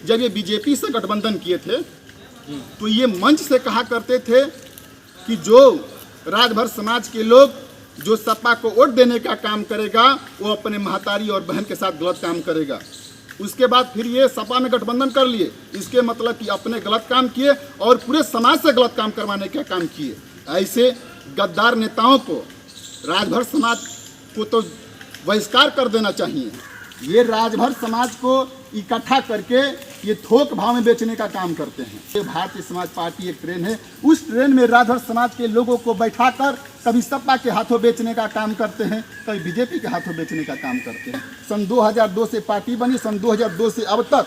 जब ये बीजेपी से गठबंधन किए थे तो ये मंच से कहा करते थे कि जो राजभर समाज के लोग जो सपा को वोट देने का काम करेगा वो अपने महतारी और बहन के साथ गलत काम करेगा। उसके बाद फिर ये सपा में गठबंधन कर लिए, इसके मतलब कि अपने गलत काम किए और पूरे समाज से गलत काम करवाने का काम किए। ऐसे गद्दार नेताओं को राजभर समाज को तो बहिष्कार कर देना चाहिए। ये राजभर समाज को इकट्ठा करके ये थोक भाव में बेचने का काम करते हैं। ये भारतीय समाज पार्टी एक ट्रेन है, उस ट्रेन में राजभर समाज के लोगों को बैठाकर कभी सपा के हाथों बेचने का काम करते हैं, कभी बीजेपी के हाथों बेचने का काम करते हैं। सन 2002 से पार्टी बनी, सन 2002 से अब तक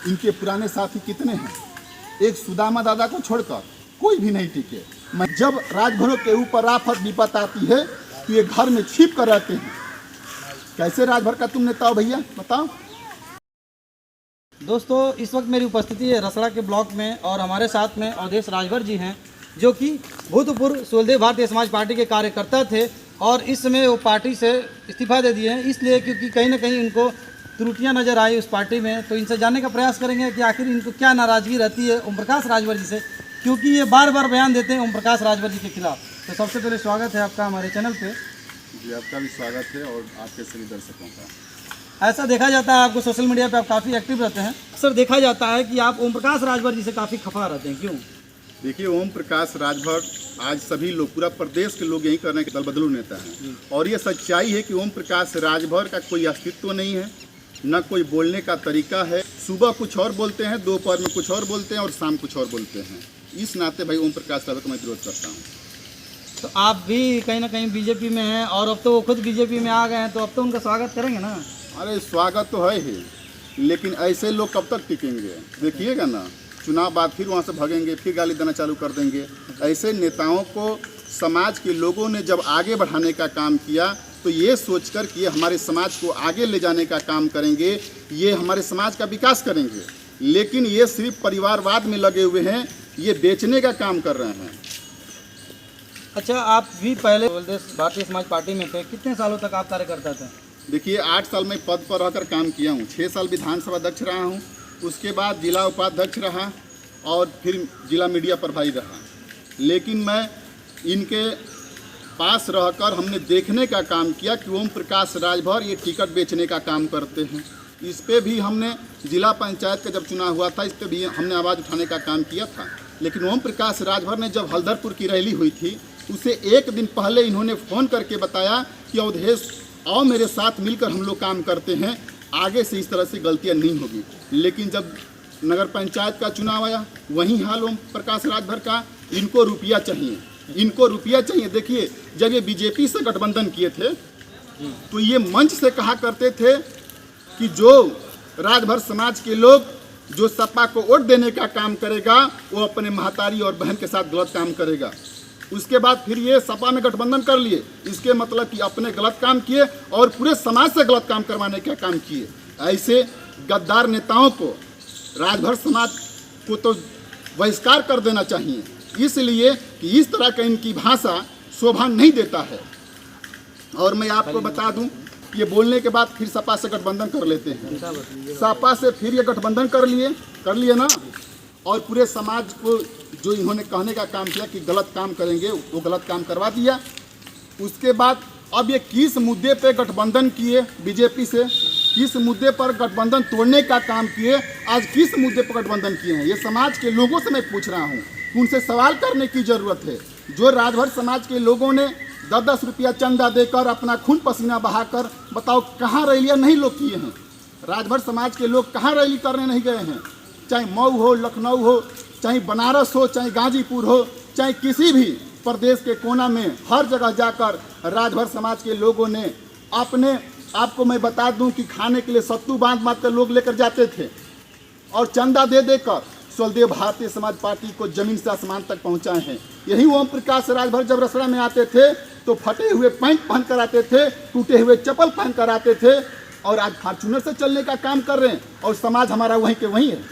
इनके पुराने साथी कितने हैं? एक सुदामा दादा को छोड़कर कोई भी नहीं टिके। जब राजभरों के ऊपर आफत विपत आती है तो ये घर में छिप कर रहते हैं। कैसे राजभर का तुम नेता हो भैया, बताओ। दोस्तों, इस वक्त मेरी उपस्थिति है रसड़ा के ब्लॉक में और हमारे साथ में अवधेश राजभर जी हैं, जो कि भूतपूर्व सुलदेव भारतीय समाज पार्टी के कार्यकर्ता थे और इस समय वो पार्टी से इस्तीफा दे दिए हैं, इसलिए क्योंकि कहीं ना कहीं इनको त्रुटियां नजर आई उस पार्टी में। तो इनसे जानने का प्रयास करेंगे कि आखिर इनको क्या नाराज़गी रहती है ओम प्रकाश राजभर जी से, क्योंकि ये बार बार बयान देते हैं ओम प्रकाश राजभर जी के खिलाफ। तो सबसे पहले स्वागत है आपका हमारे चैनल पर। जी, आपका भी स्वागत है और आपके सभी दर्शकों का। ऐसा देखा जाता है आपको सोशल मीडिया पे आप काफ़ी एक्टिव रहते हैं, अक्सर देखा जाता है कि आप ओम प्रकाश राजभर जी से काफ़ी खफा रहते हैं, क्यों? देखिए, ओम प्रकाश राजभर आज सभी लोग, पूरा प्रदेश के लोग यही करने के दल बदलू नेता हैं और ये सच्चाई है कि ओम प्रकाश राजभर का कोई अस्तित्व नहीं है, न कोई बोलने का तरीका है। सुबह कुछ और बोलते हैं, दोपहर में कुछ और बोलते हैं और शाम कुछ और बोलते हैं। इस नाते भाई ओम प्रकाश राजभर को मैं विरोध करता हूँ। तो आप भी कहीं ना कहीं बीजेपी में हैं और अब तो वो खुद बीजेपी में आ गए हैं, तो अब तो उनका स्वागत करेंगे ना? अरे स्वागत तो है ही, लेकिन ऐसे लोग कब तक टिकेंगे? देखिएगा ना, चुनाव बाद फिर वहाँ से भागेंगे, फिर गाली देना चालू कर देंगे। ऐसे नेताओं को समाज के लोगों ने जब आगे बढ़ाने का काम किया तो ये सोचकर कि ये हमारे समाज को आगे ले जाने का काम करेंगे, ये हमारे समाज का विकास करेंगे, लेकिन ये सिर्फ परिवारवाद में लगे हुए हैं, ये बेचने का काम कर रहे हैं। अच्छा, आप भी पहले भारतीय समाज पार्टी में थे, कितने सालों तक आप कार्यकर्ता थे? देखिए, 8 साल मैं पद पर रहकर काम किया हूँ। 6 साल विधानसभा अध्यक्ष रहा हूँ, उसके बाद जिला उपाध्यक्ष रहा और फिर जिला मीडिया प्रभारी रहा। लेकिन मैं इनके पास रहकर हमने देखने का काम किया कि ओम प्रकाश राजभर ये टिकट बेचने का काम करते हैं। इस पे भी हमने जिला पंचायत का जब चुनाव हुआ था, इस पर भी हमने आवाज़ उठाने का काम किया था। लेकिन ओम प्रकाश राजभर ने जब हल्दरपुर की रैली हुई थी, उसे एक दिन पहले इन्होंने फ़ोन करके बताया कि अवधेश आओ मेरे साथ मिलकर हम लोग काम करते हैं, आगे से इस तरह से गलतियां नहीं होगी। लेकिन जब नगर पंचायत का चुनाव आया, वहीं हाल ओम प्रकाश राजभर का। इनको रुपया चाहिए, इनको रुपया चाहिए। देखिए, जब ये बीजेपी से गठबंधन किए थे तो ये मंच से कहा करते थे कि जो राजभर समाज के लोग जो सपा को वोट देने का काम करेगा वो अपने महतारी और बहन के साथ गलत काम करेगा। उसके बाद फिर ये सपा में गठबंधन कर लिए, इसके मतलब कि अपने गलत काम किए और पूरे समाज से गलत काम करवाने का काम किए। ऐसे गद्दार नेताओं को राजभर समाज को तो बहिष्कार कर देना चाहिए, इसलिए कि इस तरह का इनकी भाषा शोभा नहीं देता है। और मैं आपको बता दूं, ये बोलने के बाद फिर सपा से गठबंधन कर लेते हैं। सपा से फिर ये गठबंधन कर लिए ना, और पूरे समाज को जो इन्होंने कहने का काम किया कि गलत काम करेंगे, वो गलत काम करवा दिया। उसके बाद अब ये किस मुद्दे पे गठबंधन किए बीजेपी से, किस मुद्दे पर गठबंधन तोड़ने का काम किए, आज किस मुद्दे पर गठबंधन किए हैं, ये समाज के लोगों से मैं पूछ रहा हूँ। उनसे सवाल करने की ज़रूरत है। जो राजभर समाज के लोगों ने 10-10 रुपया चंदा देकर अपना खून पसीना बहाकर, बताओ कहाँ रैलियाँ नहीं लोग किए हैं? राजभर समाज के लोग कहाँ रैली करने नहीं गए हैं? चाहे मऊ हो, लखनऊ हो, चाहे बनारस हो, चाहे गाजीपुर हो, चाहे किसी भी प्रदेश के कोना में, हर जगह जाकर राजभर समाज के लोगों ने अपने आपको मैं बता दूं कि खाने के लिए सत्तू बांध कर लोग लेकर जाते थे और चंदा दे देकर सुलदेव भारतीय समाज पार्टी को जमीन से आसमान तक पहुंचाए हैं। यही ओम प्रकाश राजभर जब रसड़ा में आते थे तो फटे हुए पैंट पहन कर आते थे, टूटे हुए चप्पल पहन कर आते थे, और आज फॉर्च्यूनर से चलने का काम कर रहे हैं और समाज हमारा वहीं के वहीं है।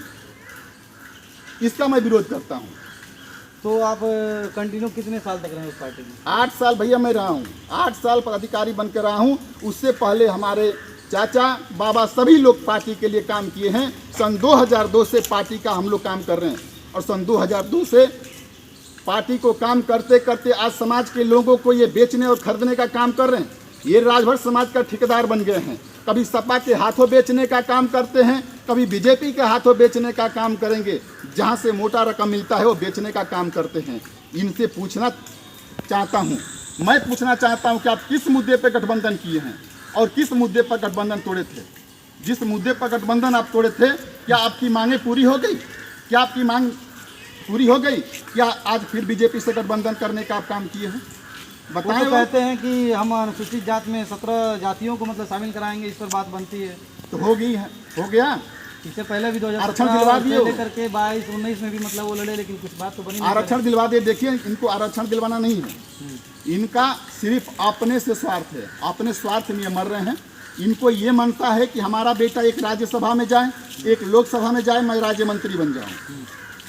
इसका मैं विरोध करता हूँ। तो आप कंटिन्यू कितने साल तक रहे उस पार्टी में? 8 साल भैया मैं रहा हूँ, 8 साल पदाधिकारी बन के रहा हूँ। उससे पहले हमारे चाचा बाबा सभी लोग पार्टी के लिए काम किए हैं। सन 2002 से पार्टी का हम लोग काम कर रहे हैं और सन 2002 से पार्टी को काम करते करते आज समाज के लोगों को ये बेचने और खरीदने का काम कर रहे हैं। ये राजभर समाज का ठेकेदार बन गए हैं। कभी सपा के हाथों बेचने का काम करते हैं, कभी बीजेपी के हाथों बेचने का काम करेंगे। जहाँ से मोटा रकम मिलता है वो बेचने का काम करते हैं। इनसे पूछना चाहता हूँ, मैं पूछना चाहता हूँ कि आप किस मुद्दे पर गठबंधन किए हैं और किस मुद्दे पर गठबंधन तोड़े थे? जिस मुद्दे पर गठबंधन आप तोड़े थे, क्या आपकी मांगें पूरी हो गई? क्या आपकी मांग पूरी हो गई? क्या आज फिर बीजेपी से गठबंधन करने का आप काम किए हैं? बताएं। तो कहते हैं कि हम अनुसूचित जात में 17 जातियों को मतलब शामिल कराएंगे, इस पर बात बनती है। तो हो गई है, हो गया। इससे पहले भी आरक्षण दिलवा दिए 2017 लेकर के 22-19 में भी मतलब वो लड़े, लेकिन कुछ बात तो बनी नहीं। आरक्षण दिलवा दे। देखिए, इनको आरक्षण दिलवाना नहीं है, इनका सिर्फ अपने से स्वार्थ है। अपने स्वार्थ में मर रहे हैं। इनको ये मनता है कि हमारा बेटा एक राज्यसभा में जाए, एक लोकसभा में जाए, मैं राज्य मंत्री बन जाऊं।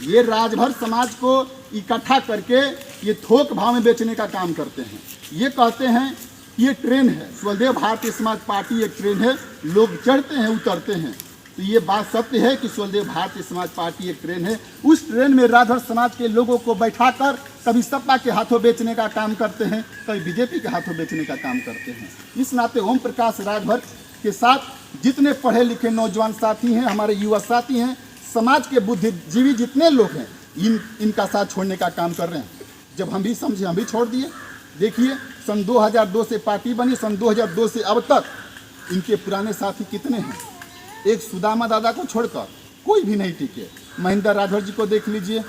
ये राजभर समाज को इकट्ठा करके ये थोक भाव में बेचने का काम करते हैं। ये कहते हैं ये ट्रेन है, स्वदेव भारतीय समाज पार्टी एक ट्रेन है, लोग चढ़ते हैं उतरते हैं। तो ये बात सत्य है कि स्वदेव भारतीय समाज पार्टी एक ट्रेन है। उस ट्रेन में राजभर समाज के लोगों को बैठाकर कभी सपा के हाथों बेचने का काम करते हैं, कभी बीजेपी के हाथों बेचने का काम करते हैं। इस नाते ओम प्रकाश राजभर के साथ जितने पढ़े लिखे नौजवान साथी हैं, हमारे युवा साथी हैं, समाज के बुद्धिजीवी जितने लोग हैं, इनका साथ छोड़ने का काम कर रहे हैं। जब हम भी समझे, हम भी छोड़ दिए। देखिए, सन 2002 से पार्टी बनी, सन 2002 से अब तक इनके पुराने साथी कितने हैं? एक सुदामा दादा को छोड़कर कोई भी नहीं टिके। महेंद्र राजभर जी को देख लीजिए।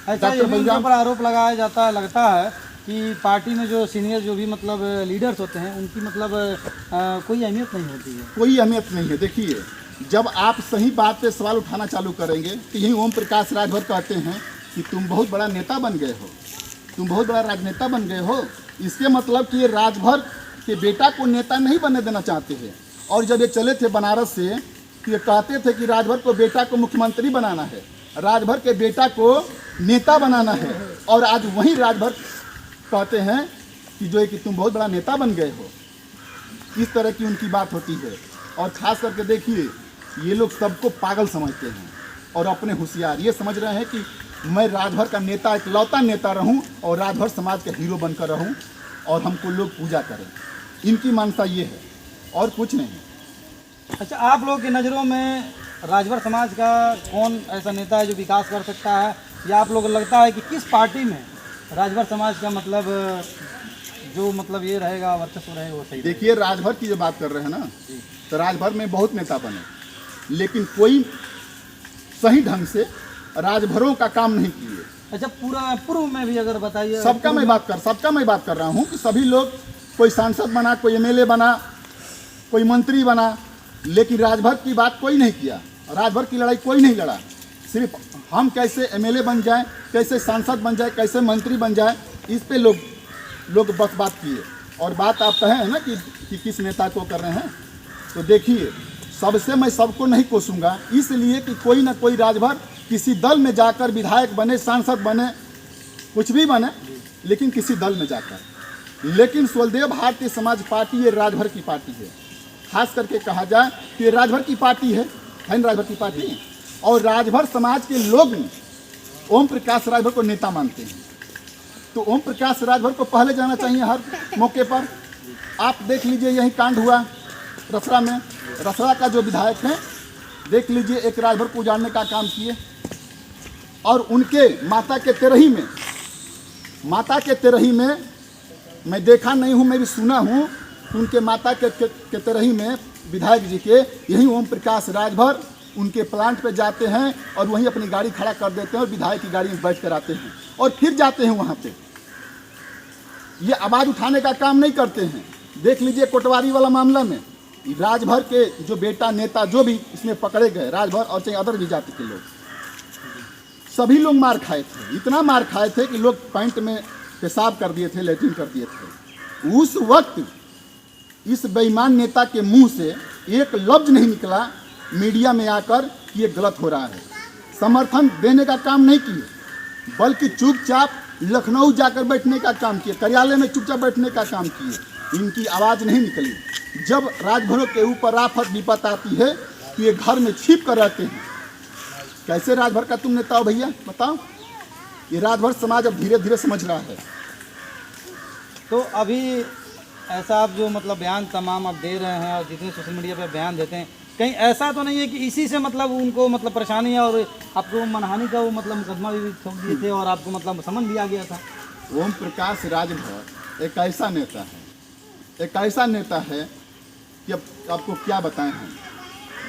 अच्छा, ये भी उनके ऊपर आरोप लगाया जाता है, लगता है कि पार्टी में जो सीनियर जो भी मतलब लीडर्स होते हैं, उनकी मतलब कोई अहमियत नहीं होती है। कोई अहमियत नहीं है। देखिए, जब आप सही बात पे सवाल उठाना चालू करेंगे तो यही ओम प्रकाश राजभर कहते हैं कि तुम बहुत बड़ा नेता बन गए हो, तुम बहुत बड़ा राजनेता बन गए हो। इसके मतलब कि ये राजभर के बेटा को नेता नहीं बनने देना चाहते हैं। और जब ये चले थे बनारस से, तो ये कहते थे कि राजभर को बेटा को मुख्यमंत्री बनाना है, राजभर के बेटा को नेता बनाना है। और आज वही राजभर कहते हैं कि जो है कि तुम बहुत बड़ा नेता बन गए हो। इस तरह की उनकी बात होती है। और खास करके देखिए, ये लोग सबको पागल समझते हैं और अपने होशियार। ये समझ रहे हैं कि मैं राजभर का नेता, इकलौता नेता रहूं और राजभर समाज का हीरो बनकर रहूं और हमको लोग पूजा करें। इनकी मानसा ये है और कुछ नहीं। अच्छा, आप लोग की नज़रों में राजभर समाज का कौन ऐसा नेता है जो विकास कर सकता है, या आप लोगों को लगता है कि किस पार्टी में राजभर समाज का मतलब जो मतलब ये रहेगा, वर्चस्व रहेगा, वो सही? देखिए, राजभर की जो बात कर रहे हैं ना, तो राजभर में बहुत नेता बने, लेकिन कोई सही ढंग से राजभरों का काम नहीं किए। अच्छा, पूरा पूर्व में भी अगर बताइए। सबका मैं बात कर रहा हूँ कि सभी लोग, कोई सांसद बना, कोई एमएलए बना, कोई मंत्री बना, लेकिन राजभर की बात कोई नहीं किया। राजभर की लड़ाई कोई नहीं लड़ा। सिर्फ हम कैसे एमएलए बन जाए, कैसे सांसद बन जाए, कैसे मंत्री बन जाए, इस पे लोग बस बात किए। और बात आप कहें ना कि किस नेता को कर रहे हैं, तो देखिए, सबसे मैं सबको नहीं कोसूंगा, इसलिए कि कोई ना कोई राजभर किसी दल में जाकर विधायक बने, सांसद बने, कुछ भी बने, लेकिन किसी दल में जाकर। लेकिन स्वदेव भारतीय समाज पार्टी ये राजभर की पार्टी है। खास करके कहा जाए कि ये राजभर की पार्टी है ना, राजभर की पार्टी है। और राजभर समाज के लोग ओम प्रकाश राजभर को नेता मानते हैं। तो ओम प्रकाश राजभर को पहले जाना चाहिए हर मौके पर। आप देख लीजिए, यही कांड हुआ रसड़ा में। रसड़ा का जो विधायक है, देख लीजिए, एक राजभर को उजाड़ने का काम किए। और उनके माता के तेरही में मैं देखा नहीं हूँ, मैं भी सुना हूँ, उनके माता के तेरही में विधायक जी के यही ओम प्रकाश राजभर उनके प्लांट पे जाते हैं और वहीं अपनी गाड़ी खड़ा कर देते हैं और विधायक की गाड़ी में बैठ कर आते हैं और फिर जाते हैं वहाँ पे। ये आवाज़ उठाने का काम नहीं करते हैं। देख लीजिए, कोटवारी वाला मामला में राजभर के जो बेटा नेता जो भी इसमें पकड़े गए, राजभर और चाहे अदर भी जाति के लोग, सभी लोग मार खाए थे। इतना मार खाए थे कि लोग पैंट में पेशाब कर दिए थे, लेट्रिन कर दिए थे। उस वक्त इस बेईमान नेता के मुंह से एक लफ्ज नहीं निकला मीडिया में आकर कि ये गलत हो रहा है। समर्थन देने का काम नहीं किए, बल्कि चुपचाप लखनऊ जाकर बैठने का काम किए, कार्यालय में चुपचाप बैठने का काम किए। इनकी आवाज़ नहीं निकली। जब राजभरों के ऊपर आफत विपत आती है तो ये घर में छिप कर रहते हैं। कैसे राजभर का तुम नेता हो भैया, बताओ। ये राजभर समाज अब धीरे धीरे समझ रहा है। तो अभी ऐसा आप जो मतलब बयान तमाम आप दे रहे हैं और जितने सोशल मीडिया पे बयान देते हैं, कहीं ऐसा तो नहीं है कि इसी से मतलब उनको मतलब परेशानी है और आपको मनहानि का वो मतलब मुकदमा भी ठोक दिए थे और आपको मतलब समन भी आ गया था? ओम प्रकाश राजभर एक ऐसा नेता है कि अब आपको क्या बताएं हम,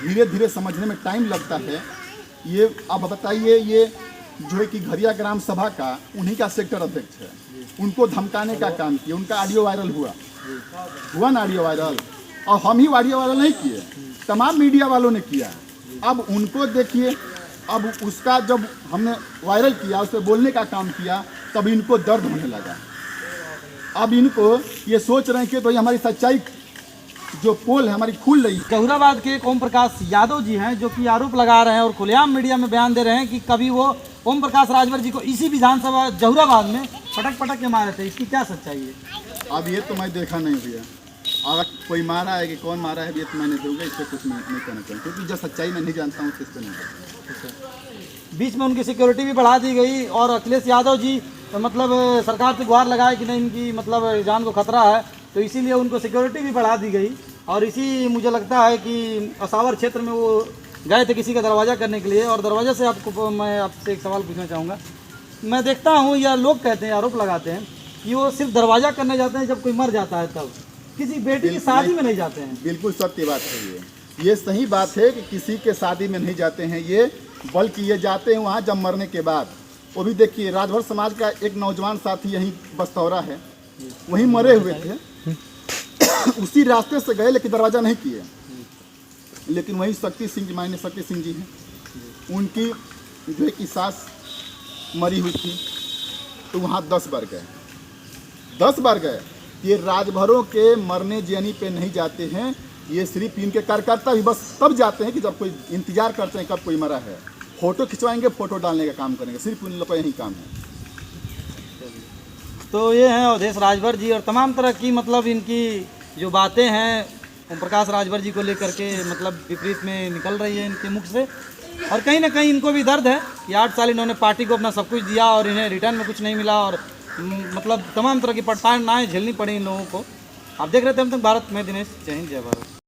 धीरे धीरे समझने में टाइम लगता है। ये अब बताइए, ये जो है कि घरिया ग्राम सभा का उन्हीं का सेक्टर अध्यक्ष है, उनको धमकाने का काम किया, उनका ऑडियो वायरल हुआ ना ऑडियो वायरल, और हम ही ऑडियो वायरल नहीं किए, तमाम मीडिया वालों ने किया। अब उनको देखिए, अब उसका जब हमने वायरल किया, उस पर बोलने का काम किया, तब इनको दर्द होने लगा। अब इनको ये सोच रहे हैं कि भाई हमारी सच्चाई जो पोल है हमारी खुल रही है। जहुराबाद के ओम प्रकाश यादव जी हैं जो कि आरोप लगा रहे हैं और खुलेआम मीडिया में बयान दे रहे हैं कि कभी वो ओम प्रकाश राजभर जी को इसी विधानसभा जहुराबाद में पटक के मारे थे। इसकी क्या सच्चाई है? अब ये तो मैं देखा नहीं भैया, अगर कोई मारा है कि कौन मारा है ये तो मैं नहीं दूंगा, इससे कुछ नहीं कहना चाहूँगा, क्योंकि जो सच्चाई मैं नहीं जानता हूँ इस पर नहीं। बीच में उनकी सिक्योरिटी भी बढ़ा दी गई और अखिलेश यादव जी मतलब सरकार से गुहार लगाए कि नहीं इनकी मतलब जान को खतरा है, तो इसीलिए उनको सिक्योरिटी भी बढ़ा दी गई। और इसी मुझे लगता है कि असावर क्षेत्र में वो गए थे किसी का दरवाज़ा करने के लिए। और दरवाज़ा से आपको मैं आपसे एक सवाल पूछना चाहूँगा। मैं देखता हूँ या लोग कहते हैं, आरोप लगाते हैं कि वो सिर्फ दरवाज़ा करने जाते हैं जब कोई मर जाता है, तब किसी बेटी की शादी में नहीं जाते हैं। बिल्कुल सत्य बात है, ये सही बात है कि किसी के शादी में नहीं जाते हैं ये, बल्कि ये जाते हैं वहाँ जब मरने के बाद। वो भी देखिए, राजभर समाज का एक नौजवान साथी यहीं बस्तौरा है, वहीं मरे हुए थे, उसी रास्ते से गए लेकिन दरवाज़ा नहीं किए। लेकिन वहीं शक्ति सिंह जी, मायने शक्ति सिंह जी हैं, उनकी जो है कि सास मरी हुई थी, तो वहाँ 10 बार गए। ये राजभरों के मरने जैनी पे नहीं जाते हैं, ये सिर्फ इनके कार्यकर्ता भी बस तब जाते हैं कि जब कोई इंतजार करते हैं कब कोई मरा है, फोटो खिंचवाएंगे, फोटो डालने का काम करेंगे, सिर्फ उन लोग का यही काम है। तो ये हैं अवधेश राजभर जी और तमाम तरह की मतलब इनकी जो बातें हैं ओम प्रकाश राजभर जी को लेकर के मतलब विपरीत में निकल रही है इनके मुख से। और कहीं ना कहीं इनको भी दर्द है कि 8 साल इन्होंने पार्टी को अपना सब कुछ दिया और इन्हें रिटर्न में कुछ नहीं मिला और मतलब तमाम तरह की परेशानियां झेलनी पड़ी इन लोगों को। आप देख रहे थे हम तक भारत में दिनेश। जय हिंद, जय भारत।